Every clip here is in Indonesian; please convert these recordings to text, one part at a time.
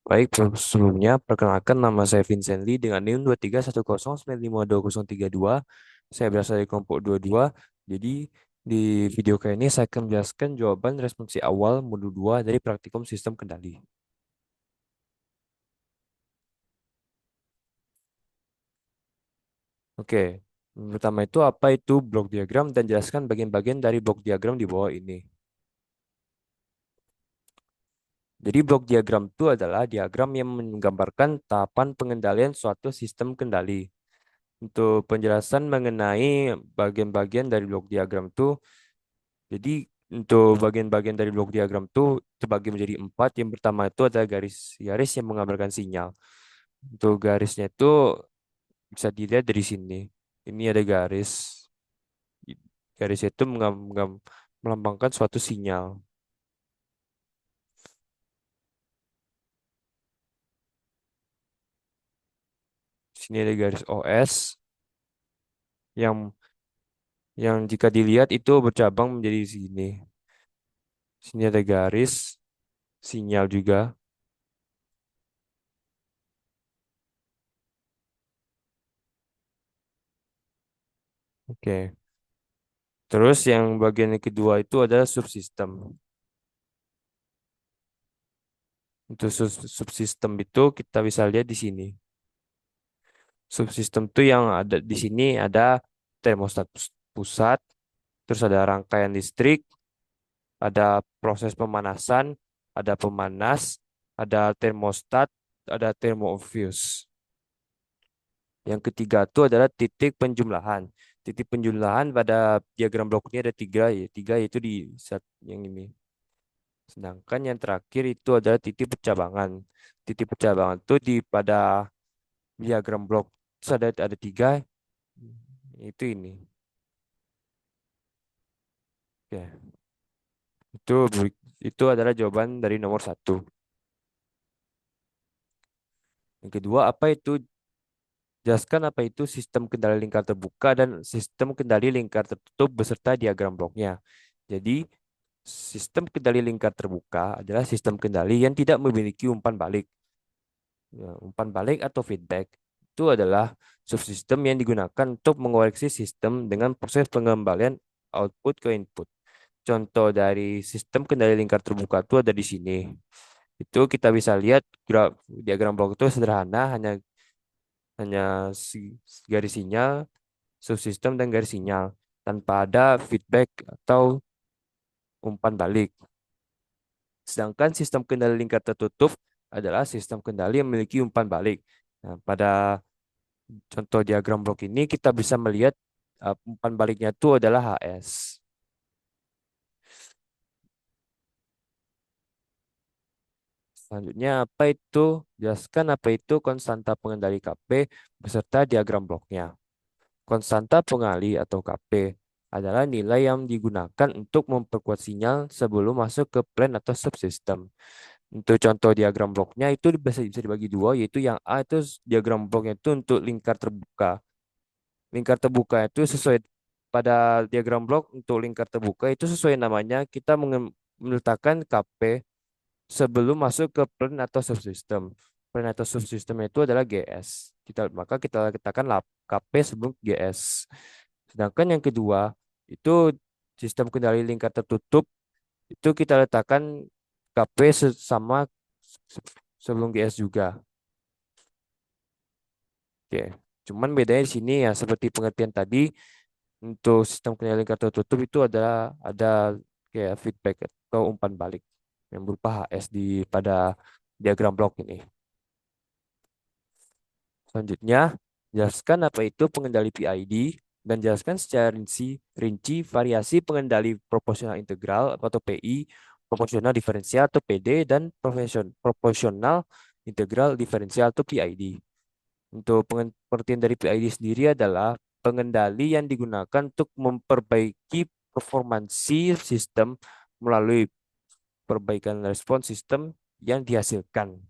Baik, sebelumnya perkenalkan nama saya Vincent Lee dengan NIM 2310952032. Saya berasal dari kelompok 22. Jadi di video kali ini saya akan menjelaskan jawaban responsi awal modul 2 dari praktikum sistem kendali. Oke, pertama itu apa itu blok diagram dan jelaskan bagian-bagian dari blok diagram di bawah ini. Jadi blok diagram itu adalah diagram yang menggambarkan tahapan pengendalian suatu sistem kendali. Untuk penjelasan mengenai bagian-bagian dari blok diagram itu, jadi untuk bagian-bagian dari blok diagram itu terbagi menjadi empat. Yang pertama itu ada garis-garis yang menggambarkan sinyal. Untuk garisnya itu bisa dilihat dari sini. Ini ada garis. Garis itu melambangkan suatu sinyal. Sini ada garis OS yang jika dilihat itu bercabang menjadi sini. Sini ada garis sinyal juga. Oke. Terus yang bagian yang kedua itu adalah subsistem. Untuk subsistem itu kita bisa lihat di sini. Subsistem itu yang ada di sini ada termostat pusat, terus ada rangkaian listrik, ada proses pemanasan, ada pemanas, ada termostat, ada thermofuse. Yang ketiga itu adalah titik penjumlahan. Titik penjumlahan pada diagram blok ini ada tiga, ya. Tiga yaitu di saat yang ini. Sedangkan yang terakhir itu adalah titik percabangan. Titik percabangan itu di pada diagram blok itu ada tiga, itu ini. Ya, itu itu adalah jawaban dari nomor satu. Yang kedua, apa itu? Jelaskan apa itu sistem kendali lingkar terbuka dan sistem kendali lingkar tertutup beserta diagram bloknya. Jadi, sistem kendali lingkar terbuka adalah sistem kendali yang tidak memiliki umpan balik. Ya, umpan balik atau feedback itu adalah subsistem yang digunakan untuk mengoreksi sistem dengan proses pengembalian output ke input. Contoh dari sistem kendali lingkar terbuka itu ada di sini. Itu kita bisa lihat diagram blok itu sederhana, hanya hanya garis sinyal, subsistem dan garis sinyal tanpa ada feedback atau umpan balik. Sedangkan sistem kendali lingkar tertutup adalah sistem kendali yang memiliki umpan balik. Nah, pada contoh diagram blok ini kita bisa melihat umpan baliknya itu adalah HS. Selanjutnya apa itu? Jelaskan apa itu konstanta pengendali KP beserta diagram bloknya. Konstanta pengali atau KP adalah nilai yang digunakan untuk memperkuat sinyal sebelum masuk ke plan atau subsystem. Untuk contoh diagram bloknya itu bisa dibagi dua, yaitu yang A itu diagram bloknya itu untuk lingkar terbuka. Lingkar terbuka itu sesuai pada diagram blok untuk lingkar terbuka itu sesuai namanya kita meletakkan KP sebelum masuk ke plan atau subsystem. Plan atau subsystem itu adalah GS. Maka kita letakkan KP sebelum GS. Sedangkan yang kedua itu sistem kendali lingkar tertutup itu kita letakkan KP sama sebelum GS juga. Oke. Cuman bedanya di sini ya seperti pengertian tadi untuk sistem kendali lingkar tertutup itu ada kayak feedback atau umpan balik yang berupa HS pada diagram blok ini. Selanjutnya, jelaskan apa itu pengendali PID dan jelaskan secara rinci variasi pengendali proporsional integral atau PI, proporsional diferensial atau PD, dan proporsional integral diferensial atau PID. Untuk pengertian dari PID sendiri adalah pengendali yang digunakan untuk memperbaiki performansi sistem melalui perbaikan respons sistem yang dihasilkan.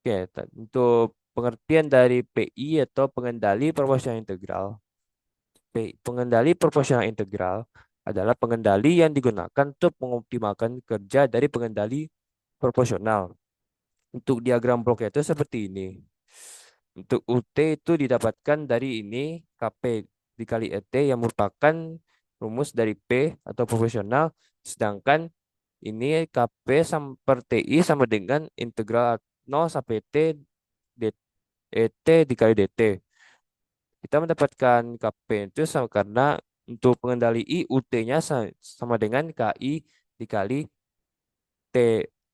Oke, untuk pengertian dari PI atau pengendali proporsional integral. Pengendali proporsional integral adalah pengendali yang digunakan untuk mengoptimalkan kerja dari pengendali proporsional. Untuk diagram bloknya itu seperti ini. Untuk UT itu didapatkan dari ini KP dikali ET yang merupakan rumus dari P atau proporsional. Sedangkan ini KP per TI sama dengan integral 0 sampai T ET dikali DT. Kita mendapatkan KP itu sama karena untuk pengendali I, UT-nya sama dengan KI dikali T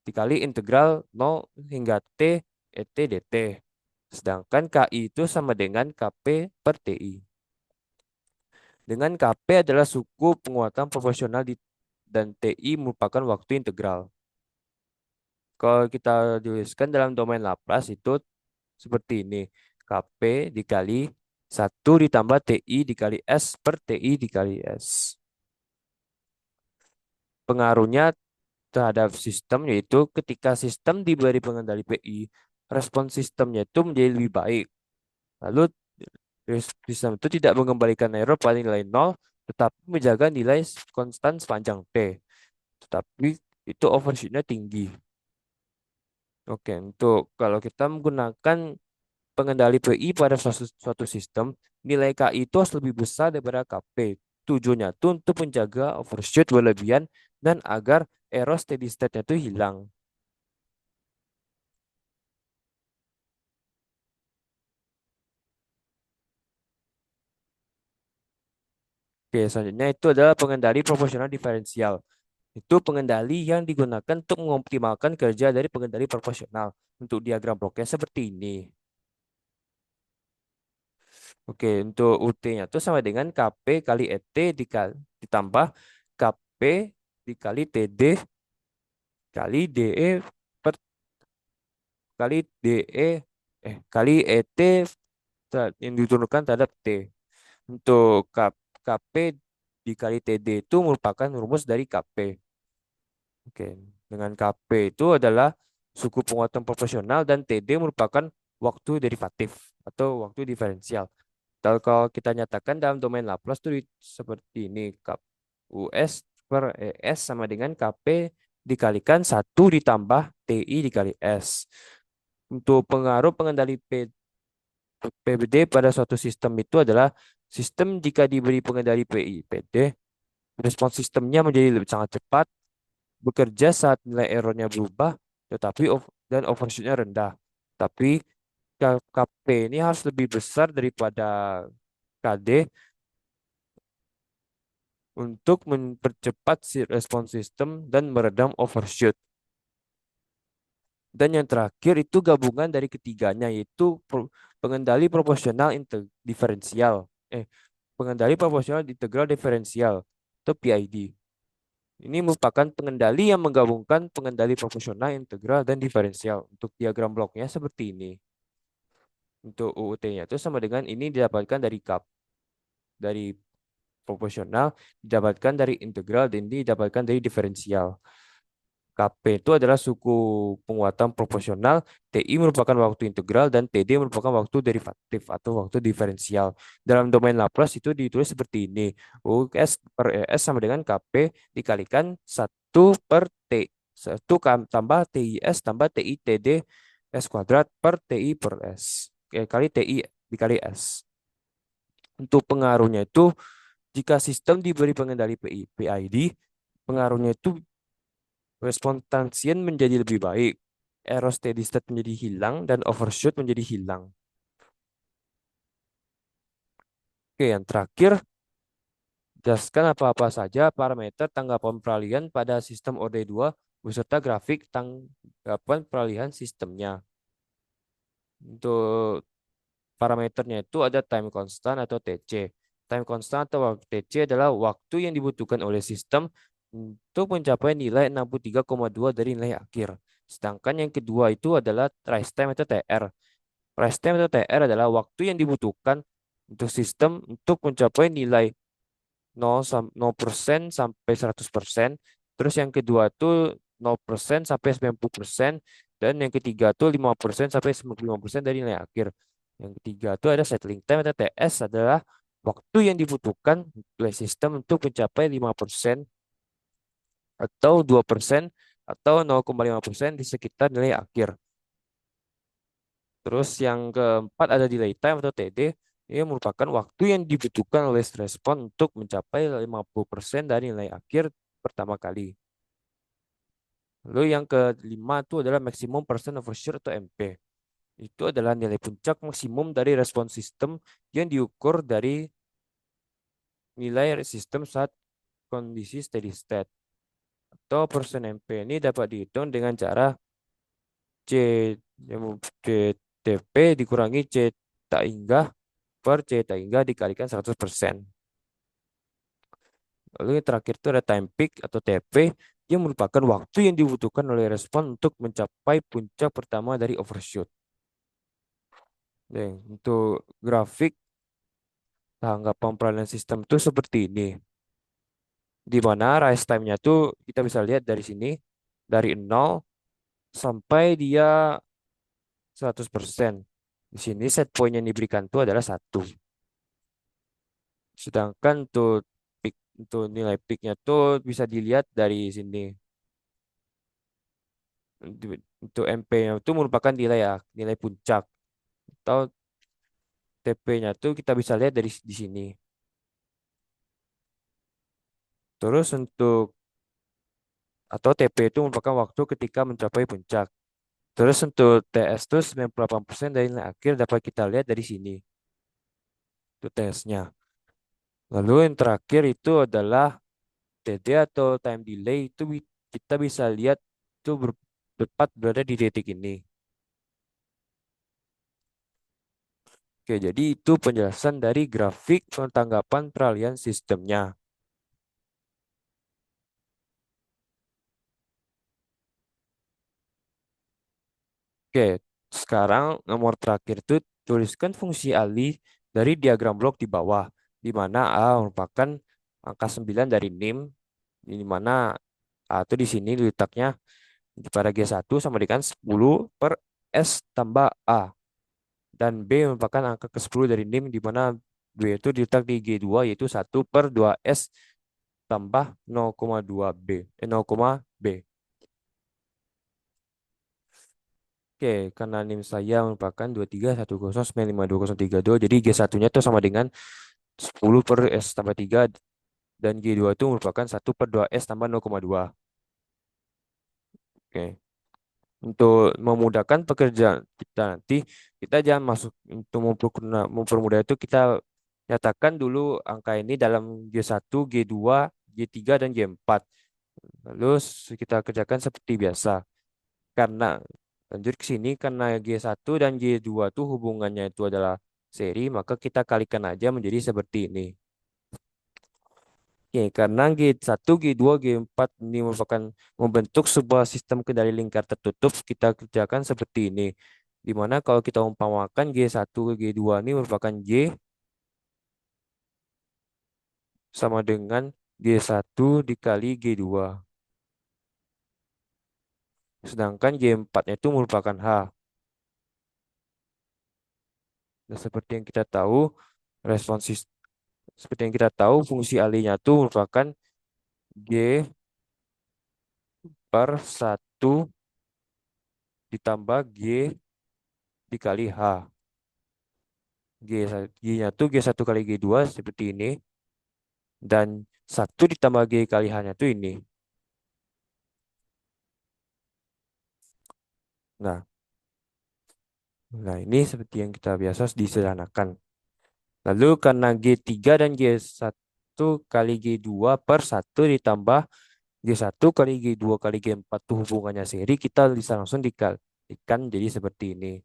dikali integral 0 hingga T ET DT. Sedangkan KI itu sama dengan KP per TI. Dengan KP adalah suku penguatan proporsional dan TI merupakan waktu integral. Kalau kita tuliskan dalam domain Laplace itu seperti ini. KP dikali 1 ditambah TI dikali S per TI dikali S. Pengaruhnya terhadap sistem yaitu ketika sistem diberi pengendali PI, respon sistemnya itu menjadi lebih baik. Lalu sistem itu tidak mengembalikan error pada nilai nol, tetapi menjaga nilai konstan sepanjang T. Tetapi itu overshootnya tinggi. Oke, untuk kalau kita menggunakan pengendali PI pada suatu sistem, nilai KI itu harus lebih besar daripada KP. Tujuannya itu untuk menjaga overshoot berlebihan dan agar error steady state-nya itu hilang. Oke, selanjutnya itu adalah pengendali proporsional diferensial. Itu pengendali yang digunakan untuk mengoptimalkan kerja dari pengendali proporsional. Untuk diagram bloknya seperti ini. Oke, untuk UT-nya itu sama dengan KP kali ET ditambah KP dikali TD kali DE per kali DE kali ET yang diturunkan terhadap T. Untuk KP dikali TD itu merupakan rumus dari KP. Oke, dengan KP itu adalah suku penguatan proporsional dan TD merupakan waktu derivatif atau waktu diferensial. Kalau kita nyatakan dalam domain Laplace itu seperti ini. US per ES sama dengan KP dikalikan 1 ditambah TI dikali S. Untuk pengaruh pengendali PBD pada suatu sistem itu adalah sistem jika diberi pengendali PI, PD, respons sistemnya menjadi lebih sangat cepat, bekerja saat nilai errornya berubah, tetapi dan overshootnya rendah. Tapi KP ini harus lebih besar daripada KD untuk mempercepat si respons sistem dan meredam overshoot. Dan yang terakhir itu gabungan dari ketiganya yaitu pengendali proporsional diferensial. Pengendali proporsional integral diferensial atau PID. Ini merupakan pengendali yang menggabungkan pengendali proporsional, integral, dan diferensial. Untuk diagram bloknya seperti ini. Untuk UUT-nya itu sama dengan ini didapatkan dari dari proporsional, didapatkan dari integral, dan didapatkan dari diferensial. KP itu adalah suku penguatan proporsional, TI merupakan waktu integral, dan TD merupakan waktu derivatif atau waktu diferensial. Dalam domain Laplace itu ditulis seperti ini. US per ES sama dengan KP dikalikan 1 per T. 1 tambah TIS tambah TI TD S kuadrat per TI per S. Kali TI dikali S. Untuk pengaruhnya itu, jika sistem diberi pengendali PID, pengaruhnya itu respon transient menjadi lebih baik, error steady state menjadi hilang, dan overshoot menjadi hilang. Oke, yang terakhir, jelaskan apa-apa saja parameter tanggapan peralihan pada sistem OD2 beserta grafik tanggapan peralihan sistemnya. Untuk parameternya itu ada time constant atau TC. Time constant atau TC adalah waktu yang dibutuhkan oleh sistem untuk mencapai nilai 63,2 dari nilai akhir. Sedangkan yang kedua itu adalah rise time atau TR. Rise time atau TR adalah waktu yang dibutuhkan untuk sistem untuk mencapai nilai 0% sampai 100%. Terus yang kedua itu 0% sampai 90%. Dan yang ketiga itu 5% sampai 95% dari nilai akhir. Yang ketiga itu ada settling time atau TS adalah waktu yang dibutuhkan oleh sistem untuk mencapai 5% atau 2% atau 0,5% di sekitar nilai akhir. Terus yang keempat ada delay time atau TD. Ini merupakan waktu yang dibutuhkan oleh respon untuk mencapai 50% dari nilai akhir pertama kali. Lalu yang kelima itu adalah maximum percent overshoot atau MP. Itu adalah nilai puncak maksimum dari respon sistem yang diukur dari nilai sistem saat kondisi steady state. Atau persen MP ini dapat dihitung dengan cara C, CTP dikurangi C tak hingga per C tak hingga dikalikan 100%. Lalu yang terakhir itu ada time peak atau TP yang merupakan waktu yang dibutuhkan oleh respon untuk mencapai puncak pertama dari overshoot. Nah, untuk grafik tanggapan peralihan sistem itu seperti ini. Di mana rise time-nya tuh kita bisa lihat dari sini, dari 0 sampai dia 100%. Di sini set point yang diberikan itu adalah 1. Sedangkan untuk nilai peaknya tuh bisa dilihat dari sini. Untuk MP-nya itu merupakan nilai ya, nilai puncak. Atau TP-nya tuh kita bisa lihat dari di sini. Terus untuk atau TP itu merupakan waktu ketika mencapai puncak. Terus untuk TS itu 98% dari nilai akhir dapat kita lihat dari sini. Itu TS-nya. Lalu yang terakhir itu adalah TD atau time delay itu kita bisa lihat itu tepat berada di titik ini. Oke, jadi itu penjelasan dari grafik tanggapan peralihan sistemnya. Oke, sekarang nomor terakhir itu tuliskan fungsi alih dari diagram blok di bawah, di mana A merupakan angka 9 dari NIM, di mana A itu di sini letaknya pada G1 sama dengan 10 per S tambah A. Dan B merupakan angka ke-10 dari NIM, di mana B itu diletak di G2 yaitu 1/2S tambah 0,2 B. 0, B. Oke, karena NIM saya merupakan 2310952032, jadi G1-nya itu sama dengan 10 per S tambah 3, dan G2 itu merupakan 1/2S tambah 0,2. Oke, untuk memudahkan pekerjaan kita nanti, kita jangan masuk untuk mempermudah itu kita nyatakan dulu angka ini dalam G1, G2, G3, dan G4. Lalu kita kerjakan seperti biasa. Karena lanjut ke sini, karena G1 dan G2 tuh hubungannya itu adalah seri, maka kita kalikan aja menjadi seperti ini. Oke, karena G1, G2, G4 ini merupakan membentuk sebuah sistem kendali lingkar tertutup, kita kerjakan seperti ini. Di mana kalau kita umpamakan G1 ke G2 ini merupakan G sama dengan G1 dikali G2. Sedangkan G4-nya itu merupakan H. Dan responsif seperti yang kita tahu, fungsi alihnya itu merupakan G per 1 ditambah G dikali H. G-nya tuh G1 kali G2 seperti ini. Dan 1 ditambah G kali H-nya tuh ini. Nah, nah, ini seperti yang kita biasa disederhanakan. Lalu karena G3 dan G1 kali G2 per 1 ditambah G1 kali G2 kali G4 tuh hubungannya seri, kita bisa langsung dikalikan jadi seperti ini.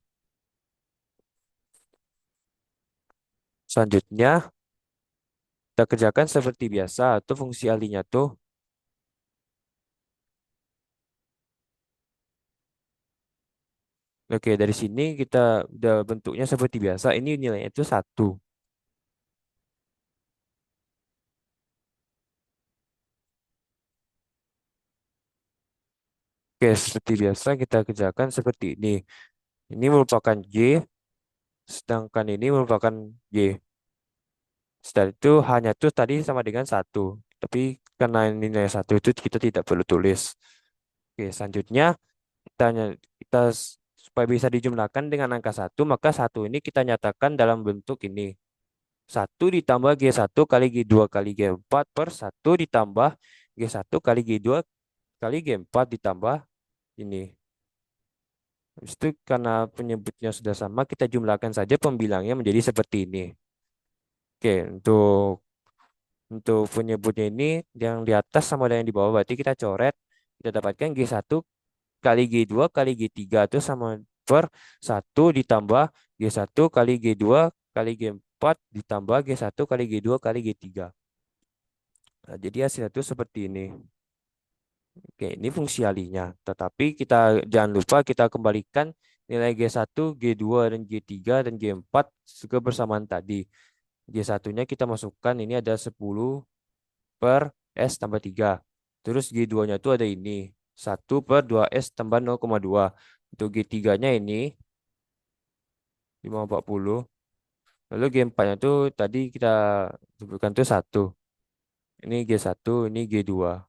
Selanjutnya, kita kerjakan seperti biasa atau fungsi alihnya tuh. Oke, dari sini kita udah bentuknya seperti biasa. Ini nilainya itu 1. Oke, seperti biasa kita kerjakan seperti ini. Ini merupakan G, sedangkan ini merupakan Y. Setelah itu hanya itu tadi sama dengan 1. Tapi karena ini nilai 1 itu kita tidak perlu tulis. Oke, selanjutnya kita supaya bisa dijumlahkan dengan angka satu, maka satu ini kita nyatakan dalam bentuk ini. Satu ditambah G1 kali G2 kali G4 per satu ditambah G1 kali G2 kali G4 ditambah ini. Habis itu karena penyebutnya sudah sama, kita jumlahkan saja pembilangnya menjadi seperti ini. Oke, untuk penyebutnya ini yang di atas sama dengan yang di bawah, berarti kita coret, kita dapatkan G1 kali G2 kali G3 itu sama per satu ditambah G1 kali G2 kali G4 ditambah G1 kali G2 kali G3. Nah, jadi hasilnya itu seperti ini. Oke, ini fungsi alinya. Tetapi kita jangan lupa kita kembalikan nilai G1, G2, dan G3, dan G4 juga bersamaan tadi. G1-nya kita masukkan ini ada 10 per S tambah 3. Terus G2-nya itu ada ini. 1 per 2S tambah 0,2. Untuk G3-nya ini 540. Lalu G4-nya itu tadi kita sebutkan itu 1. Ini G1, ini G2.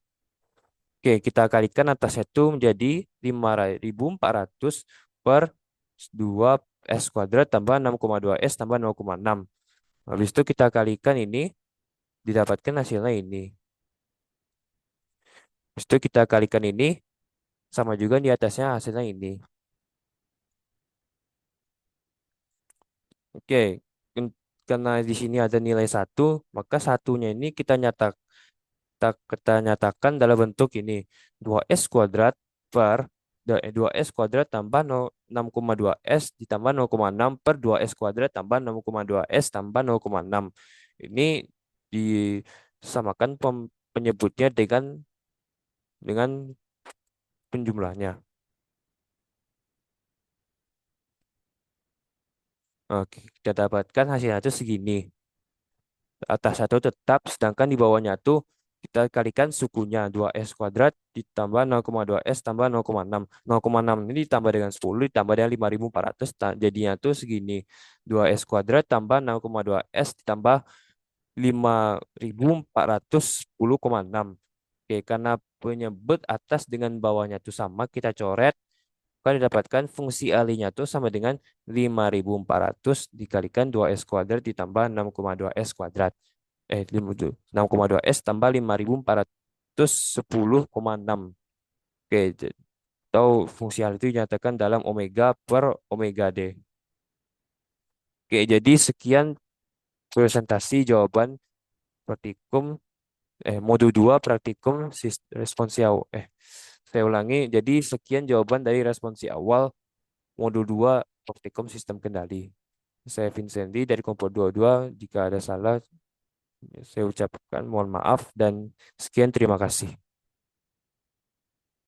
Oke, kita kalikan atasnya itu menjadi 5.400 per 2S kuadrat tambah 6,2S tambah 0,6. Habis itu kita kalikan ini, didapatkan hasilnya ini. Habis itu kita kalikan ini, sama juga di atasnya hasilnya ini. Oke, karena di sini ada nilai satu, maka satunya ini kita nyatakan dalam bentuk ini. 2S kuadrat per 2S kuadrat tambah 6,2S ditambah 0,6 per 2S kuadrat tambah 6,2S tambah 0,6. Ini disamakan penyebutnya dengan penjumlahnya. Oke, kita dapatkan hasilnya itu segini. Atas satu tetap, sedangkan di bawahnya tuh kita kalikan sukunya 2S kuadrat ditambah 0,2S tambah 0,6. 0,6 ini ditambah dengan 10 ditambah dengan 5.400, jadinya tuh segini. 2S kuadrat tambah 0,2S ditambah 5.410,6. Oke, karena penyebut atas dengan bawahnya tuh sama, kita coret. Kan didapatkan fungsi alinya tuh sama dengan 5.400 dikalikan 2S kuadrat ditambah 6,2S kuadrat. 6,2S tambah 5.410,6. Oke, atau fungsi hal itu dinyatakan dalam omega per omega D. Oke, jadi sekian presentasi jawaban praktikum modul 2 praktikum responsi awal. Saya ulangi, jadi sekian jawaban dari responsi awal modul 2 praktikum sistem kendali. Saya Vincendi dari kelompok 22. Jika ada salah, saya ucapkan mohon maaf dan sekian terima kasih.